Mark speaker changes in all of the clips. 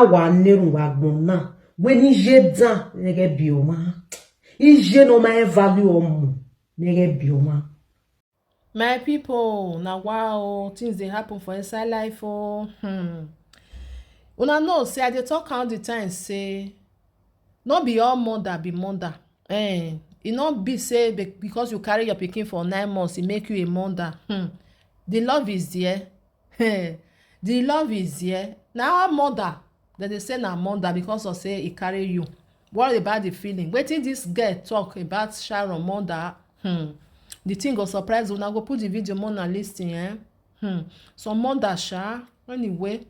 Speaker 1: Awa neru wagbona. When ije dan, nege bioma. Ije no my value omu. Nege bioma.
Speaker 2: My people, now wow, things they happen for inside life. Oh, Una know, say I dey talk all the time, say, no be all mother be mother. E no be say because you carry your pikin for 9 months, e make you a mother. The love is there. The love is there. Na our mother, that they say na mother because of say e carry you. What about the feeling? Wetin this girl talk about Sharon mother? The thing go surprise una. Go put the video more na lis ten. Some mother anyway.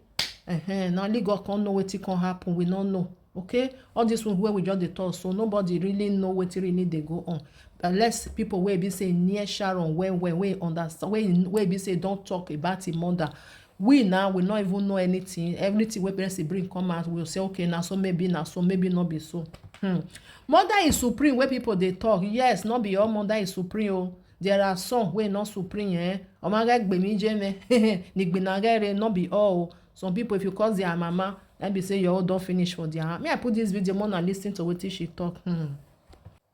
Speaker 2: Na only God can know wetin can happen. We no know. Okay, all this one where we just dey talk, so nobody really know wetin really dey go on. Unless people wey be say near Sharon wey understand, wey be say don talk about him mother. We now we not even know anything. Everything wey parents bring come out, we'll say okay, now so maybe not be so. Mother is supreme wey people dey talk. Yes, not be all mother is supreme. Oh. There are some wey not supreme. Omaga gbemi jeme, nigbinagere not be all. Some people, if you call their mama, and be say your own don finish for their hand. May I put this video more and listen to wetin she talk.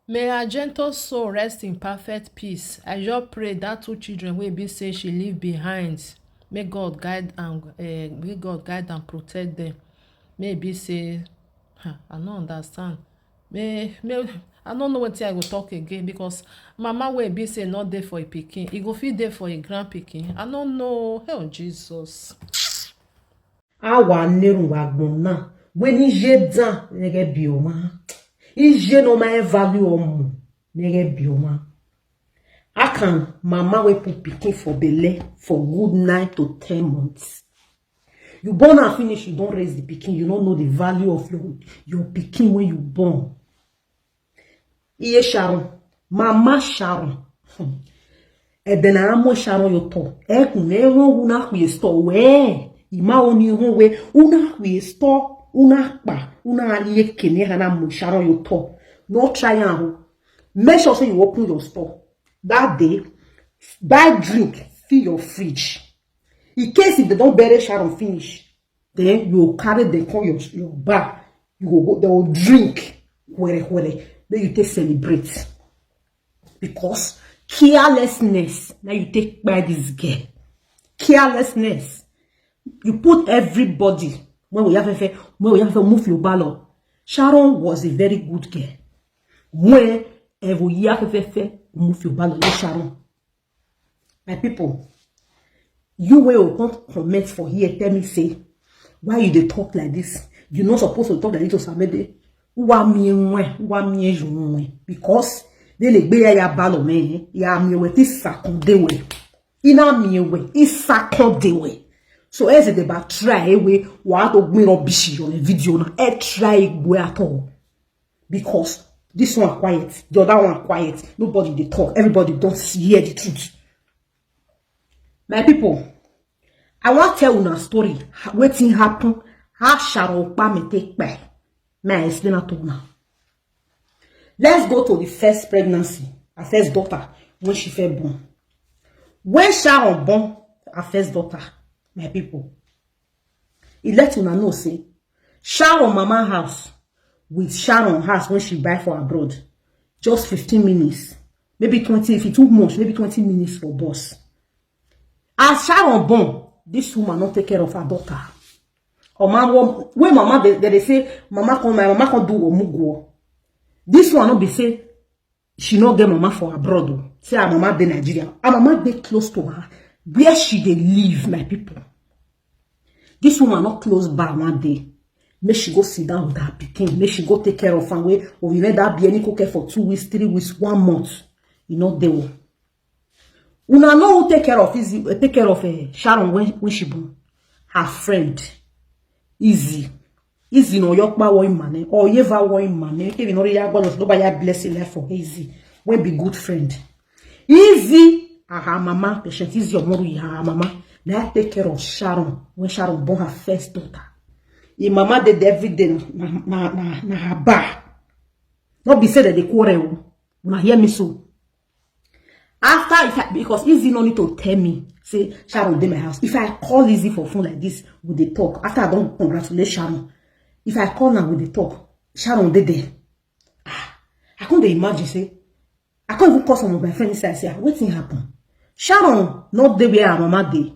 Speaker 2: May her gentle soul rest in perfect peace. I just pray that 2 children wey be say she leave behind. May God guide and protect them. May be say, I no understand. May I don't know wetin I go talk again because mama wey be say not there for a pikin, e go fit there for a grand pikin. I don't know. Oh Jesus.
Speaker 1: Awa neru wagbona. When ije dan, nege bioma. Ije no my value omu. Nege bioma. Akan mama we put pikin for belle for good 9 to 10 months. You born and finish, you don't raise the pikin. You don't know the value of your pikin when you born. Iye Sharon. Mama Sharon. Edena amo Sharon yoto. Ekune una kwesto we. Ima oni we una kwesto una pa una aliye kene hana mo Sharon yoto. No try and make sure say you open your store. That day, buy drink, fill your fridge. In case if they don't bury Sharon finish, then you carry them come your bar. You go, they will drink. Then you take celebrate. Because carelessness, now you take by this girl. Carelessness. You put everybody, when we have to move your ballot. Sharon was a very good girl. When every year move your ballot, Sharon. My people, you will comment for here, tell me say, why you dey talk like this? You're not supposed to talk like this to somebody. Because they le gbe ya ballot me, ya mi we ti sakonde we. Ina mi we, isakonde we. So as they ba try we wa to gbin rubbish on the video na e try we at all. Because this one quiet, the other one quiet. Nobody they talk. Everybody don't hear the truth. My people, I want to tell you a story. Wetin happen? How Sharon Okpamen take back? May I explain it to you now? Let's go to the first pregnancy, her first daughter, when she fell born. When Sharon born her first daughter, my people, he let you know say Sharon mama house with Sharon house when she buy for abroad, just 15 minutes, maybe 20. If it too much, maybe 20 minutes for bus. As Sharon born, this woman not take care of her daughter. Or mama, when mama they say mama can do omugo. This one not be say she not get mama for abroad. Say her mama de Nigeria. Her mama dey close to her. Where she dey live, my people. This woman not close by one day. Make she go sit down with her pikin. Make she go take care of her way. Or you let that be any care for 2 weeks, 3 weeks, 1 month. You know they will. Una know who take care of Sharon when she born. Her friend. Easy no yokba wo imane or yeva wo imane ke no ya gbo no ba ya blessing life for Easy when be good friend. Easy her mama patient is your mother her mama na take care of Sharon when Sharon born her first daughter. Your mama did every day na her bar. Not be said that they quarrel. Una hear me so. After, because Easy no need to tell me, say, Sharon, dey my house. If I call Easy for phone like this, would they talk? After I don't congratulate Sharon, If I call now with the talk, Sharon did there. I can't imagine, say, I can't even call some of my friends inside, say, what thing happen? Sharon, not there where her mama dey.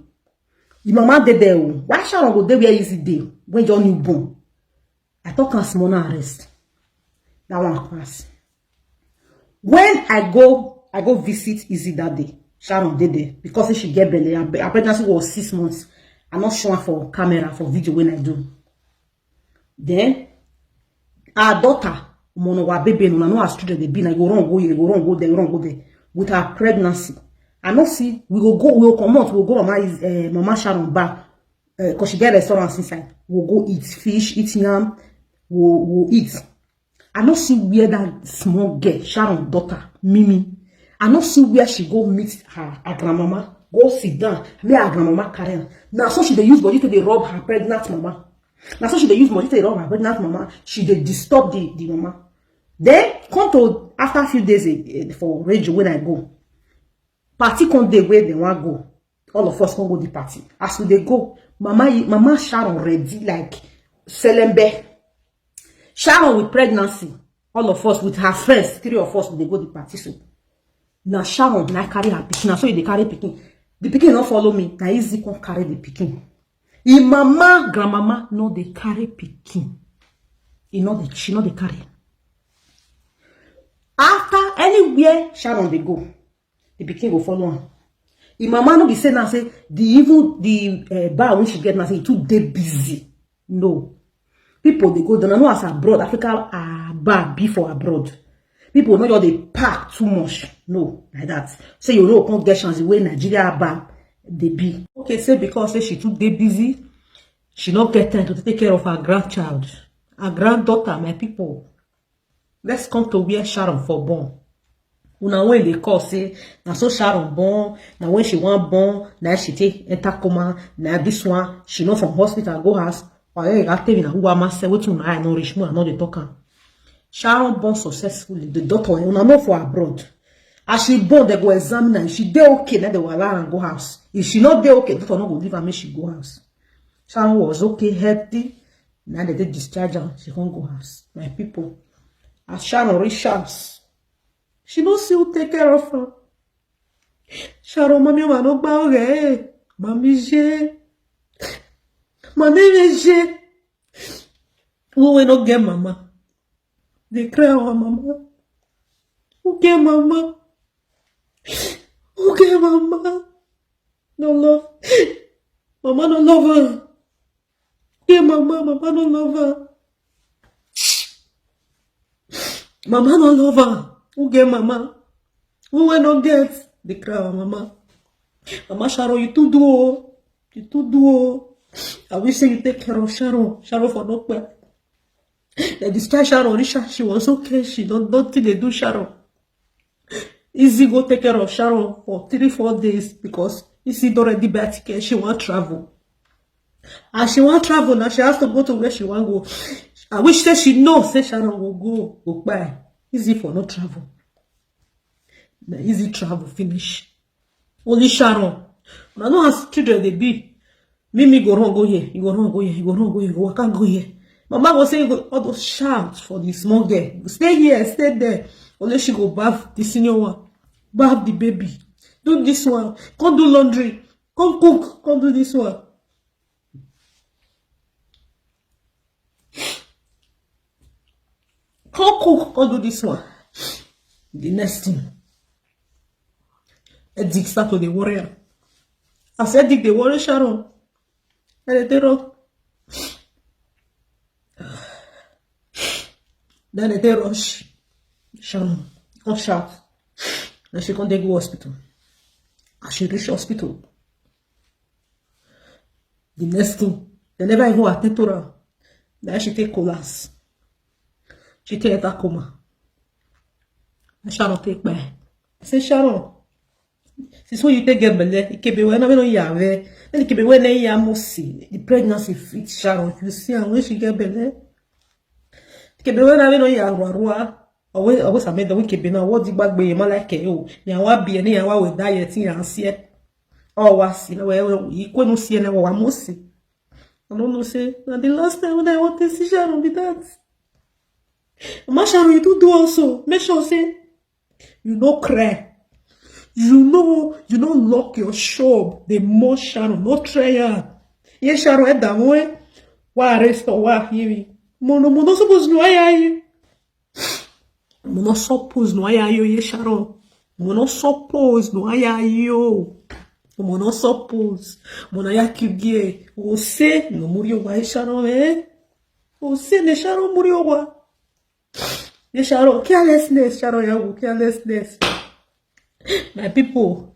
Speaker 1: The mama dey there. Why Sharon go there where easy day when you're newborn? I talk as small arrest. That one pass. When I go visit Izzy that day. Sharon did there because she get belly. Her pregnancy was 6 months. I'm not sure for camera, for video when I do. Then our daughter, mono baby, no know how student they be. I go wrong, go here, go wrong, go there, wrong, go there. With her pregnancy, I not see we will come out, we'll go Mama Sharon back because she get restaurants inside. We'll go eat fish, eat yam, we'll eat. I not see where that small girl, Sharon daughter, Mimi. I not see where she go meet her grandmama, go sit down, where her grandmama carry her. Now so she dey use body to dey rub her pregnant mama. Now so she dey use body to dey rub her pregnant mama. She dey disturb the mama. Then come to after a few days for radio when I go. Party come day where they want go. All of us come go the party. As we dey go, Mama Sharon ready like Selembe. Sharon with pregnancy. All of us with her friends, 3 of us, they go the party. So now Sharon, now carry her pikin. Now so they carry pikin. The pikin not follow me. Now easy can carry the pikin. In mama, grandmama, no they carry pikin. She know they carry. After anywhere Sharon they go, the pikin go follow her. In mama no be say now say the bar when she get now say it too dey busy. No. People they go down. I know as abroad, Africa bar be for abroad. People know they pack too much. No, like that. So you know can't get chance the way Nigeria bar they be. Okay, say because say she too dey busy, she not get time to take care of her grandchild, her granddaughter. My people, let's come to where Sharon for born. Una when they call say now so Sharon born, now when she want born, now she take enter coma, now this one she know from hospital go house. Or you got tell me who am I say what you know I know rich more I know they talking. Sharon born successfully. The daughter, una know for abroad. As she born, they go examine her. If she dey okay, then they will allow her and go house. If she not dey okay, the daughter not go leave her, make she go house. Sharon was okay, healthy. Now they discharge her. She can't go house. My people, as Sharon reach house, she don't see who take care of her. Sharon, mommy, man, no ba Mommy, je. Mommy, je. Who will not get mama? They cry our mama. Who get mama? Who get mama? No love. Mama no love her. Get mama, mama no love her. Mama no love her. Who get mama? Who will not get? They cry our mama. Mama Sharon, you too do. You too do. I wish say you take care of Sharon. Sharon for no pay. They discharge Sharon. She was okay. She don't think they do Sharon. Izzy go take care of Sharon for 3-4 days because Izzy already buy ticket. She want travel. And she want travel now. She has to go to where she want go. I wish that she knows say Sharon will go buy. Izzy for no travel. The Izzy travel finish. Only Sharon. I know as children they be. Mimi go wrong go here. You go wrong go here. You go wrong go here. You can't go here. Mama was saying all those shouts for the small girl. Stay here, stay there. Only she go bath the senior one. Bath the baby. Do this one. Come do laundry. Come cook. Come do this one. Come cook. Come do this one. The next thing. Edic start to the warrior. As Edic the warrior Sharon. And they then they rush Sharon, come shout. Then she can't go hospital. As she reach hospital, the next thing, they never even attend to her. Then she take collapse. She take that coma. And Sharon take by. I say, Sharon, since when you take get belly, it can be when I know you have then it can be when you have see the pregnancy fit Sharon. You see, and when she get belly. Kebe when I know you are rua, always I made the wicked now. What the back by your like you? Now, be any hour with diet and see it. Oh, was you know, you couldn't see any more. I must see. I don't know, say, and the last time when I want to see Sharon be that. Mama Sharon, you do also. Make sure, say, you no cry. You know, lock your shop. The more Sharon, no try ya. Ye Sharon, e da mo, wa arrest or wa hearing. Mono suppose no ayayi. Mono suppose no ayayo, ye Sharon. Mono suppose no ayayo. Mono suppose. Mono ya kibie. O se, no muri wa ye Sharon, eh? O se, ne Sharon muri wa. Ye Sharon, carelessness, Sharon, ya wo, carelessness. My people,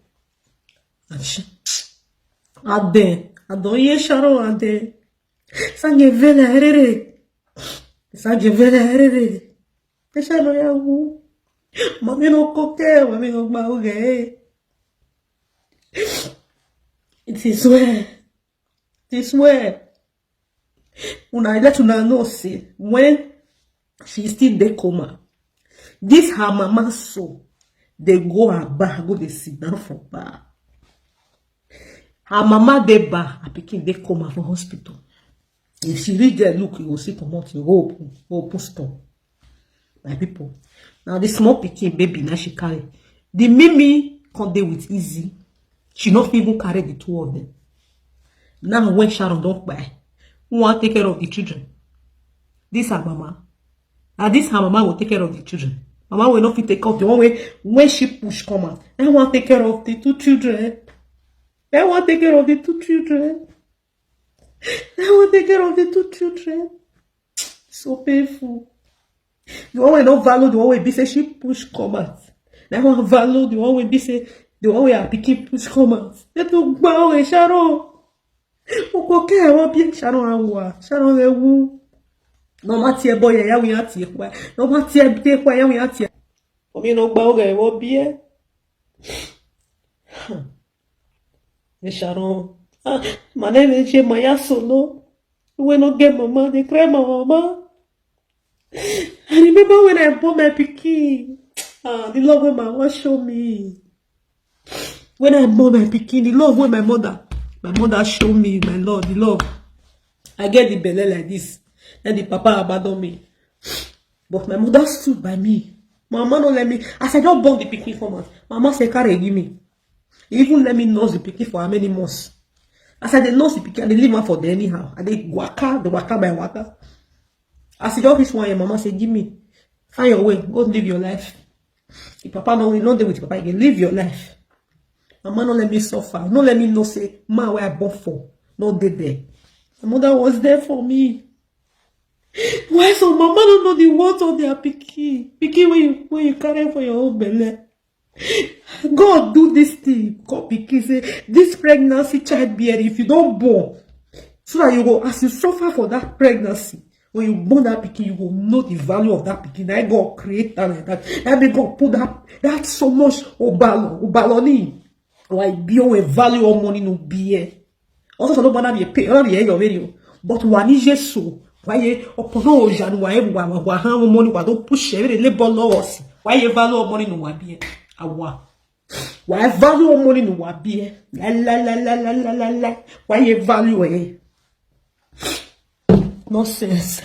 Speaker 1: Ade, Adoye Sharon, Ade, Sange Vela Herere, Sange Vela Herere, Sharon Yahu, Mami no coque, Mami no mauge. It is where, when I let you know, see, when she still de coma, this her mama so. They go her bar, go they sit down for bar. Her mama they bar, her pikin they come out from hospital. If she reach there, look, you will see come out, you go open store. My people. Now the small pikin baby, now she carry. The Mimi come there with easy. She not even carry the two of them. Now when Sharon don't buy, who want to take care of the children? This her mama. And this her mama will take care of the children. Mama will not fit take off the one way when she push come out. I want to take care of the two children. I want to take care of the two children. I want to take care of the two children. So painful. The one way not value the one way be say she push come out. I want to value the one way be say the one way I pick push come out. Let me go away, Sharon. Okay, I want to be Sharon awa. Sharon ewu. No matter boy, ya we are tea. No matter be kwa ya we are tea. For me, no bauga, will be eh. Sharon, my name is Maya Solo. When I get mama, they cry my mama. I remember when I bought my pikin. The love when my mama show me. When I bought my pikin, the love when my mother show me, my Lord, the love. I get the belly like this. And the papa abandoned me. But my mother stood by me. Mama don't let me. As I don't born the pikin for months, Mama say carry give me. Even let me nurse the pikin for how many months. As I dey nurse the pikin, I dey leave her for there anyhow. I dey waka by waka. As I don't reach 1 year, Mama say give me. Find your way. Go live your life. If Papa don't dey with Papa, you can live your life. Mama don't let me suffer. Don't let me know say man where I born for. No dey there. My mother was there for me. Why so mama don't know the words of their pikin? Pikin when you carry for your own belly. God do this thing. God pikin say this pregnancy childbearing, if you don't born, so that you go as you suffer for that pregnancy, when you born that pikin, you will know the value of that pikin. That God create that like that. That make God put that so much obaloni. Why be a value of money no be. Also, so nobody be pay. Your video, but one is just so. Why opono ojanu wa ha money wa don push every labor laws. Why value of money no wa be awa. Why value of money no wa be la. Why value nonsense.